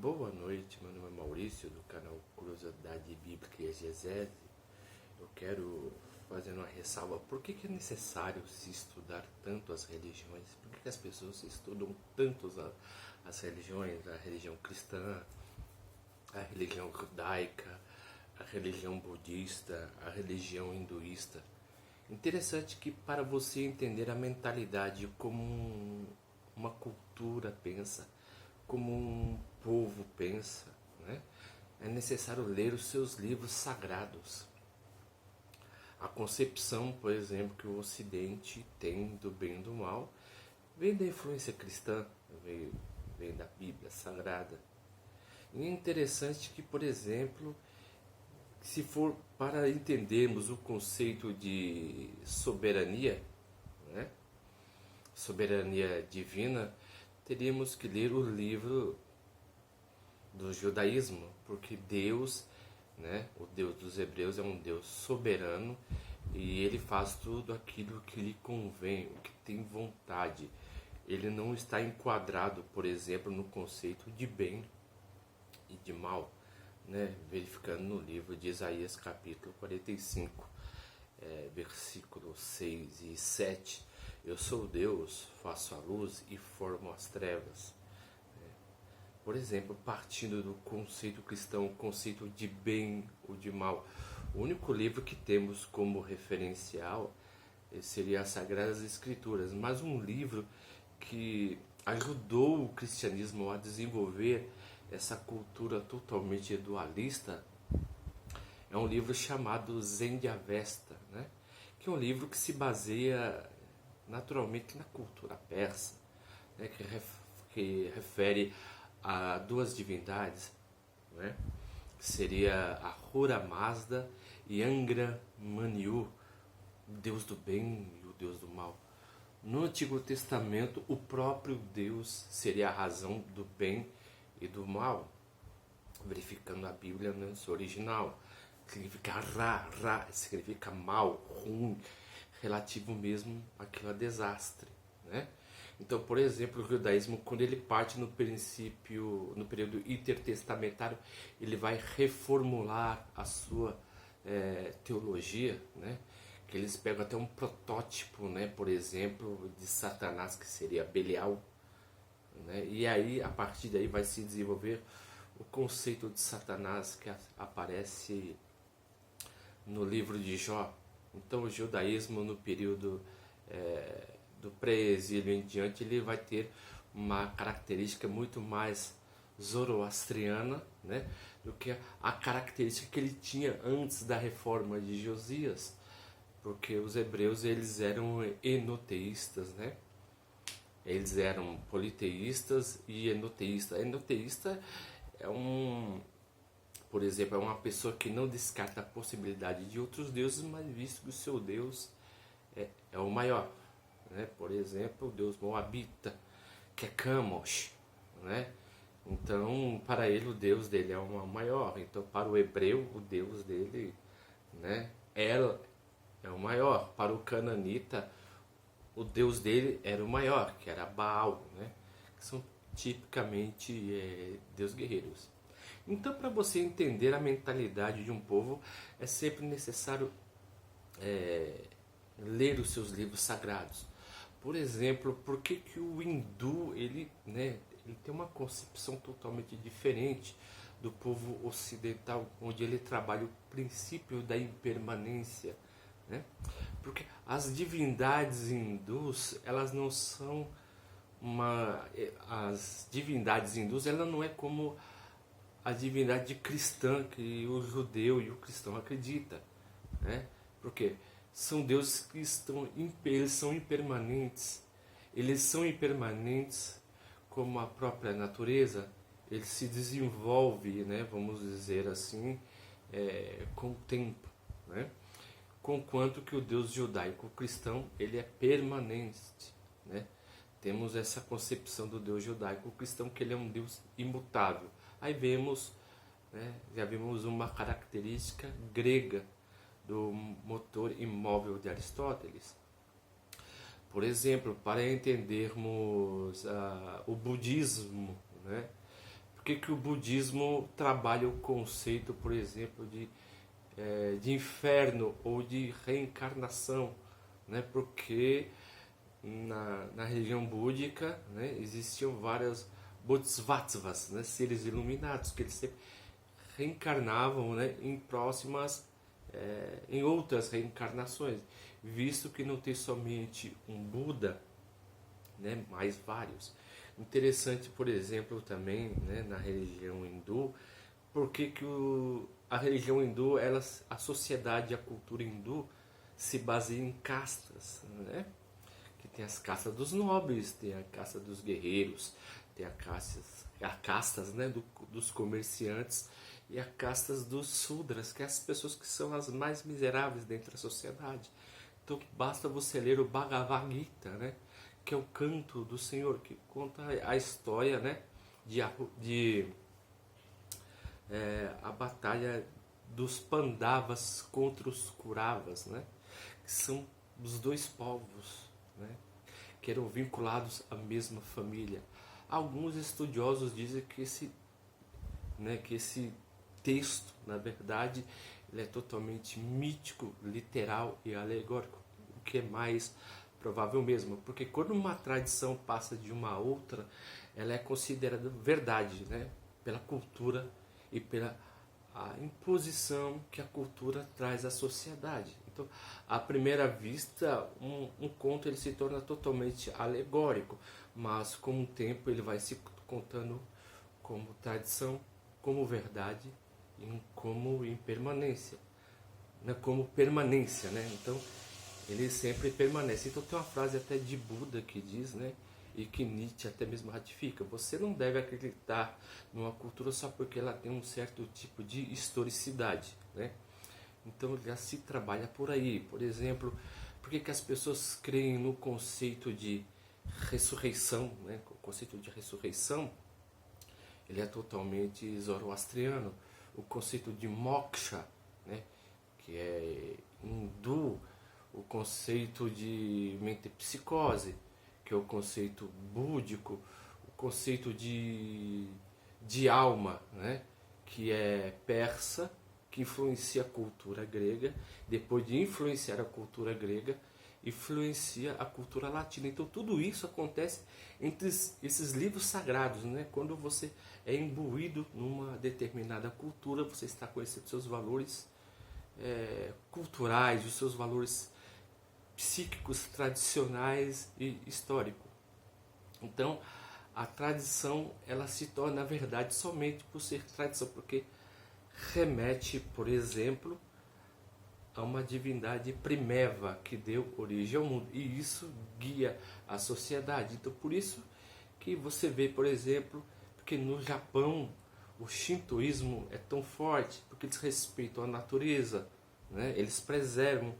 Boa noite, meu nome é Maurício, do canal Curiosidade Bíblica e Exegese. Eu quero fazer uma ressalva. Por que é necessário se estudar tanto as religiões? Por que as pessoas estudam tanto as religiões? A religião cristã, a religião judaica, a religião budista, a religião hinduísta. Interessante que para você entender a mentalidade como uma cultura pensa, como um povo pensa, né? É necessário ler os seus livros sagrados. A concepção, por exemplo, que o Ocidente tem do bem e do mal vem da influência cristã, vem da Bíblia Sagrada. E é interessante que, por exemplo, se for para entendermos o conceito de soberania, né? Soberania divina, teríamos que ler o livro do judaísmo, porque Deus, né, o Deus dos hebreus é um Deus soberano e ele faz tudo aquilo que lhe convém, o que tem vontade. Ele não está enquadrado, por exemplo, no conceito de bem e de mal, né, verificando no livro de Isaías capítulo 45, versículos 6 e 7. Eu sou Deus, faço a luz e formo as trevas. Por exemplo, partindo do conceito cristão, o conceito de bem ou de mal. O único livro que temos como referencial seria as Sagradas Escrituras, mas um livro que ajudou o cristianismo a desenvolver essa cultura totalmente dualista é um livro chamado Zen de Avesta, né? Que é um livro que se baseia naturalmente na cultura persa, né? Que refere a duas divindades, né? Seria a Ahura Mazda e Angra Mainyu, o deus do bem e o deus do mal. No Antigo Testamento, o próprio Deus seria a razão do bem e do mal, verificando a Bíblia no seu original. Significa ra significa mal, ruim, relativo mesmo àquilo a desastre, né? Então, por exemplo, o judaísmo, quando ele parte no período intertestamentário, ele vai reformular a sua teologia, né? Que eles pegam até um protótipo, né? Por exemplo, de Satanás, que seria Belial, né? E aí, a partir daí, vai se desenvolver o conceito de Satanás que aparece no livro de Jó. Então, o judaísmo, no período do pré-exílio em diante, ele vai ter uma característica muito mais zoroastriana, né, do que a característica que ele tinha antes da reforma de Josias, porque os hebreus eles eram enoteístas, né? Eles eram politeístas e enoteístas. Enoteísta é por exemplo, é uma pessoa que não descarta a possibilidade de outros deuses, mas visto que o seu Deus é o maior, né? Por exemplo, o Deus Moabita, que é Camosh, né? Então, para ele, o Deus dele é o maior. Então, para o hebreu, o Deus dele, né, El é o maior. Para o cananita, o Deus dele era o maior, que era Baal, né? Que são tipicamente deuses guerreiros. Então, para você entender a mentalidade de um povo, é sempre necessário ler os seus livros sagrados. Por exemplo, por que o hindu ele tem uma concepção totalmente diferente do povo ocidental, onde ele trabalha o princípio da impermanência, né? Porque as divindades hindus, elas não são as divindades hindus, ela não é como a divindade cristã que o judeu e o cristão acredita, né? Porque são deuses que eles são impermanentes. Eles são impermanentes como a própria natureza. Ele se desenvolve, né, vamos dizer assim, com o tempo, né? Conquanto que o Deus judaico cristão ele é permanente, né? Temos essa concepção do Deus judaico cristão que ele é um Deus imutável. Aí vemos, né, já vimos uma característica grega do motor imóvel de Aristóteles. Por exemplo, para entendermos o budismo, né, Por que o budismo trabalha o conceito, por exemplo, de inferno ou de reencarnação? Né? Porque na religião búdica, né, existiam várias bodhisattvas, né, seres iluminados, que eles sempre reencarnavam, né, em outras reencarnações, visto que não tem somente um Buda, né, mas vários. Interessante, por exemplo, também, né, na religião hindu, porque a religião hindu, a sociedade, a cultura hindu se baseia em castas, né? Que tem as castas dos nobres, tem a casta dos guerreiros, tem a castas, né, dos comerciantes e a castas dos sudras, que é as pessoas que são as mais miseráveis dentro da sociedade. Então basta você ler o Bhagavad Gita, né, que é o canto do Senhor, que conta a história, né, a batalha dos Pandavas contra os Kauravas, né, que são os dois povos, né, que eram vinculados à mesma família. Alguns estudiosos dizem que esse texto, na verdade, ele é totalmente mítico, literal e alegórico, o que é mais provável mesmo, porque quando uma tradição passa de uma outra, ela é considerada verdade, né? Pela cultura e pela a imposição que a cultura traz à sociedade. Então, à primeira vista, um conto ele se torna totalmente alegórico, mas com o tempo ele vai se contando como tradição, como verdade e como impermanência, né? Como permanência, né? Então, ele sempre permanece. Então, tem uma frase até de Buda que diz, né? E que Nietzsche até mesmo ratifica: você não deve acreditar numa cultura só porque ela tem um certo tipo de historicidade, né? Então já se trabalha por aí. Por exemplo, por que as pessoas creem no conceito de ressurreição, né? O conceito de ressurreição, ele é totalmente zoroastriano. O conceito de moksha, né, que é hindu, o conceito de metempsicose, que é o conceito búdico, o conceito de alma, né, que é persa, que influencia a cultura grega, depois de influenciar a cultura grega, influencia a cultura latina. Então tudo isso acontece entre esses livros sagrados, né? Quando você é imbuído numa determinada cultura, você está conhecendo seus valores culturais, os seus valores psíquicos, tradicionais e históricos. Então a tradição ela se torna verdade somente por ser tradição, porque remete, por exemplo, a uma divindade primeva que deu origem ao mundo, e isso guia a sociedade. Então por isso que você vê, por exemplo, porque no Japão o shintoísmo é tão forte, porque eles respeitam a natureza, né? Eles preservam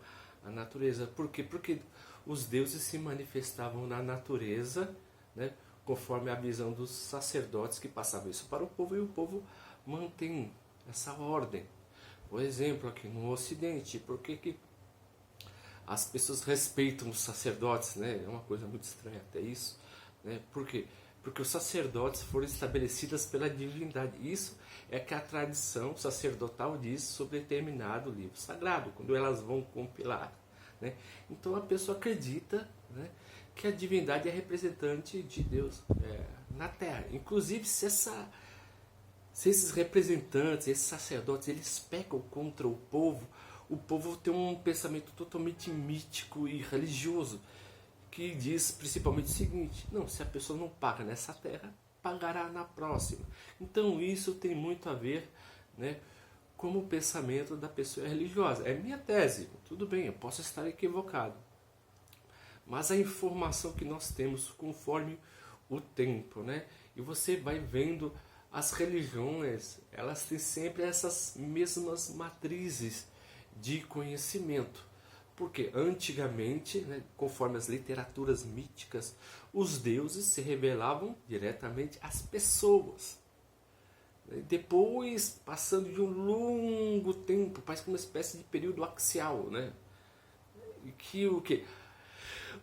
a natureza. Por quê? Porque os deuses se manifestavam na natureza, né? Conforme a visão dos sacerdotes que passavam isso para o povo, e o povo mantém essa ordem. Por exemplo, aqui no Ocidente, por que as pessoas respeitam os sacerdotes, né? É uma coisa muito estranha até isso, né? Por quê? Porque os sacerdotes foram estabelecidos pela divindade. Isso é que a tradição sacerdotal diz sobre determinado livro sagrado, quando elas vão compilar, né? Então a pessoa acredita, né, que a divindade é representante de Deus na Terra. Inclusive, se esses representantes, esses sacerdotes, eles pecam contra o povo tem um pensamento totalmente mítico e religioso, que diz principalmente o seguinte: não, se a pessoa não paga nessa terra, pagará na próxima. Então isso tem muito a ver, né, com o pensamento da pessoa religiosa. É minha tese, tudo bem, eu posso estar equivocado, mas a informação que nós temos conforme o tempo, né, e você vai vendo as religiões, elas têm sempre essas mesmas matrizes de conhecimento. Porque antigamente, né, conforme as literaturas míticas, os deuses se revelavam diretamente às pessoas. Depois, passando de um longo tempo, parece que uma espécie de período axial, né? Que o que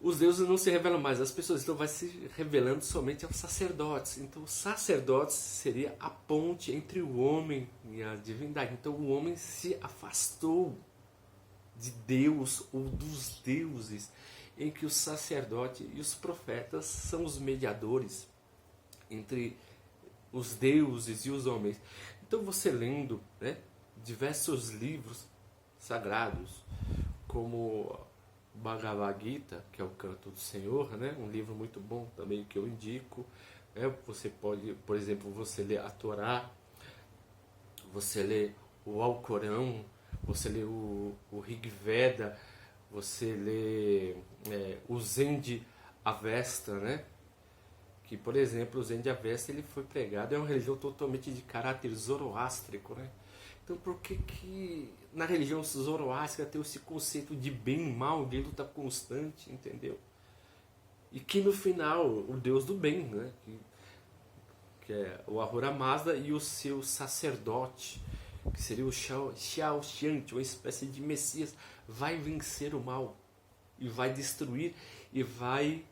os deuses não se revelam mais às pessoas, então vai se revelando somente aos sacerdotes. Então os sacerdotes seria a ponte entre o homem e a divindade. Então o homem se afastou de Deus ou dos deuses, em que o sacerdote e os profetas são os mediadores entre os deuses e os homens. Então você lendo, né, diversos livros sagrados, como Bhagavad Gita, que é o Canto do Senhor, né, um livro muito bom também que eu indico, né, você pode, por exemplo, você lê a Torá, você lê o Alcorão, você lê o Rig Veda, você lê o Zen Avesta, né? Que, por exemplo, o Zen Avesta ele foi pregado, é uma religião totalmente de caráter zoroástrico, né? Então, por que na religião zoroástica tem esse conceito de bem e mal, de luta constante, entendeu? E que no final, o Deus do bem, né? Que é o Ahura Mazda e o seu sacerdote, que seria o Xiao Xianti, uma espécie de Messias, vai vencer o mal e vai destruir e vai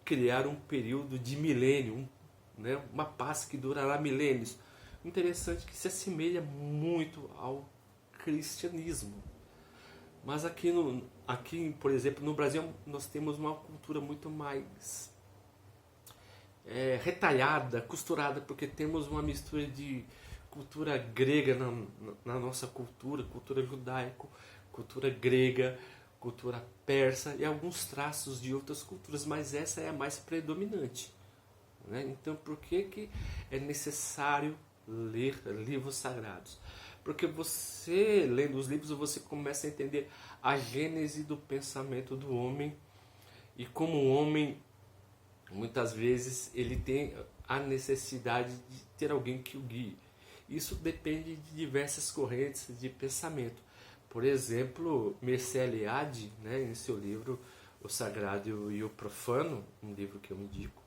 criar um período de milênio, né? Uma paz que durará milênios. Interessante que se assemelha muito ao cristianismo. Mas aqui, por exemplo, no Brasil, nós temos uma cultura muito mais retalhada, costurada, porque temos uma mistura de cultura grega na nossa cultura judaico, cultura grega, cultura persa e alguns traços de outras culturas, mas essa é a mais predominante, né? Então, por que é necessário ler livros sagrados? Porque você, lendo os livros, você começa a entender a gênese do pensamento do homem e como o homem, muitas vezes, ele tem a necessidade de ter alguém que o guie. Isso depende de diversas correntes de pensamento. Por exemplo, Mircea Eliade, né, em seu livro O Sagrado e o Profano, um livro que eu indico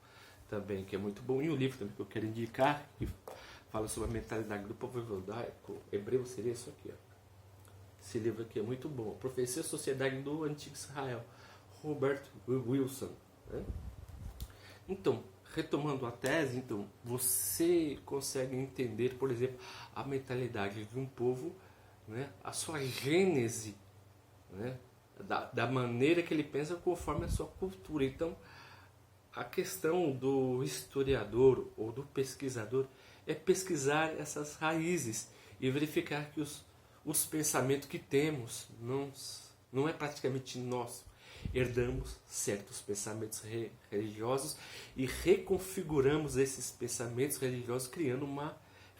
também, que é muito bom, e um livro também que eu quero indicar, que fala sobre a mentalidade do povo judaico, hebreu, seria isso aqui. Ó. Esse livro aqui é muito bom. Profecia e Sociedade do Antigo Israel, Robert Wilson. Né? Então, retomando a tese, então, você consegue entender, por exemplo, a mentalidade de um povo, né, a sua gênese, né, da maneira que ele pensa conforme a sua cultura. Então, a questão do historiador ou do pesquisador é pesquisar essas raízes e verificar que os pensamentos que temos não é praticamente nosso. Herdamos certos pensamentos religiosos e reconfiguramos esses pensamentos religiosos, criando uma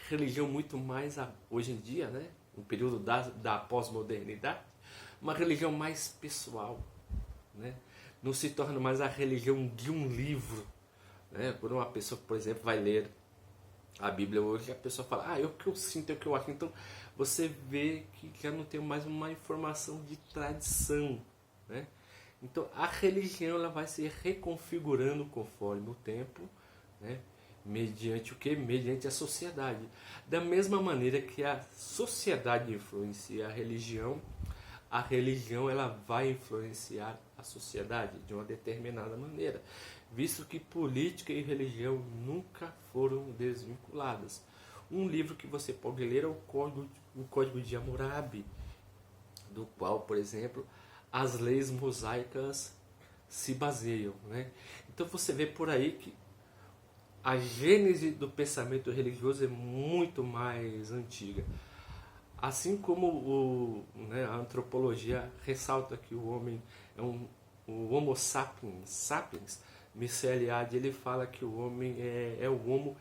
religião muito mais, hoje em dia, né, no período da pós-modernidade, uma religião mais pessoal, né? Não se torna mais a religião de um livro, né? Quando uma pessoa, por exemplo, vai ler a Bíblia hoje, a pessoa fala, é o que eu sinto, é o que eu acho. Então você vê que já não tem mais uma informação de tradição, né? Então a religião ela vai se reconfigurando conforme o tempo, né? Mediante o que? Mediante a sociedade. Da mesma maneira que a sociedade influencia a religião ela vai influenciar a sociedade de uma determinada maneira, visto que política e religião nunca foram desvinculadas. Um livro que você pode ler é o Código de Hammurabi, do qual, por exemplo, as leis mosaicas se baseiam, né? Então você vê por aí que a gênese do pensamento religioso é muito mais antiga. Assim como a antropologia ressalta que o homem é o Homo sapiens, Mircea Eliade ele fala que o homem é o Homo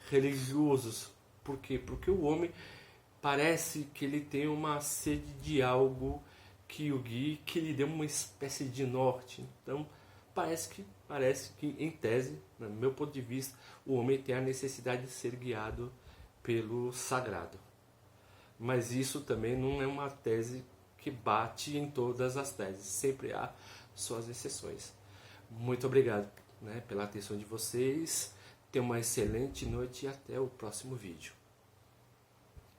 religioso. Por quê? Porque o homem parece que ele tem uma sede de algo que o guie, que lhe dê uma espécie de norte. Então, parece que em tese, no meu ponto de vista, o homem tem a necessidade de ser guiado pelo sagrado. Mas isso também não é uma tese que bate em todas as teses. Sempre há suas exceções. Muito obrigado, né, pela atenção de vocês. Tenham uma excelente noite e até o próximo vídeo.